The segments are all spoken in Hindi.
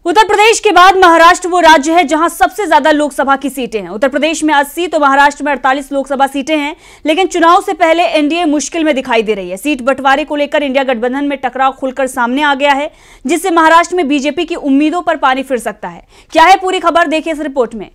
उत्तर प्रदेश के बाद महाराष्ट्र वो राज्य है जहां सबसे ज्यादा लोकसभा की सीटें हैं। उत्तर प्रदेश में 80 तो महाराष्ट्र में 48 लोकसभा सीटें हैं। लेकिन चुनाव से पहले एनडीए मुश्किल में दिखाई दे रही है। सीट बंटवारे को लेकर इंडिया गठबंधन में टकराव खुलकर सामने आ गया है, जिससे महाराष्ट्र में बीजेपी की उम्मीदों पर पानी फिर सकता है। क्या है पूरी खबर, देखिए इस रिपोर्ट में।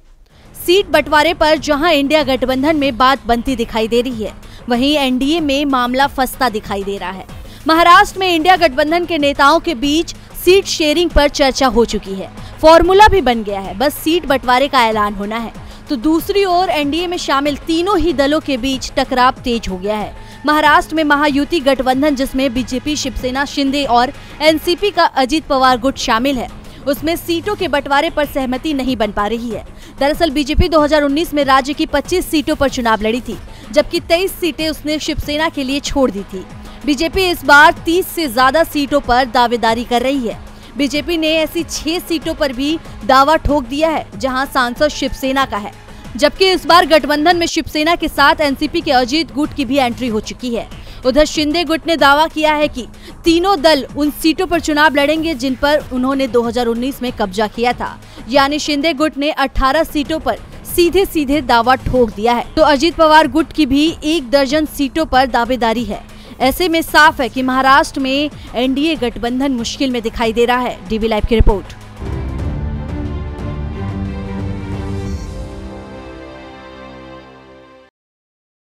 सीट बंटवारे पर जहां इंडिया गठबंधन में बात बनती दिखाई दे रही है, वहीं एनडीए में मामला फंसता दिखाई दे रहा है। महाराष्ट्र में इंडिया गठबंधन के नेताओं के बीच सीट शेयरिंग पर चर्चा हो चुकी है। फॉर्मूला भी बन गया है, बस सीट बंटवारे का ऐलान होना है। तो दूसरी ओर एनडीए में शामिल तीनों ही दलों के बीच टकराव तेज हो गया है। महाराष्ट्र में महायुति गठबंधन, जिसमें बीजेपी, शिवसेना, शिंदे और एनसीपी का अजित पवार गुट शामिल है, उसमें सीटों के बंटवारे पर सहमति नहीं बन पा रही है। दरअसल बीजेपी 2019 में राज्य की 25 सीटों पर चुनाव लड़ी थी, जबकि 23 सीटें उसने शिवसेना के लिए छोड़ दी थी। बीजेपी इस बार 30 से ज्यादा सीटों पर दावेदारी कर रही है। बीजेपी ने ऐसी 6 सीटों पर भी दावा ठोक दिया है, जहां सांसद शिवसेना का है, जबकि इस बार गठबंधन में शिवसेना के साथ एनसीपी के अजित गुट की भी एंट्री हो चुकी है। उधर शिंदे गुट ने दावा किया है कि तीनों दल उन सीटों पर चुनाव लड़ेंगे जिन पर उन्होंने 2019 में कब्जा किया था। यानी शिंदे गुट ने 18 सीटों पर सीधे सीधे दावा ठोक दिया है, तो अजित पवार गुट की भी 1 दर्जन सीटों पर दावेदारी है। ऐसे में साफ है कि महाराष्ट्र में एनडीए गठबंधन मुश्किल में दिखाई दे रहा है। डीवी लाइव की रिपोर्ट।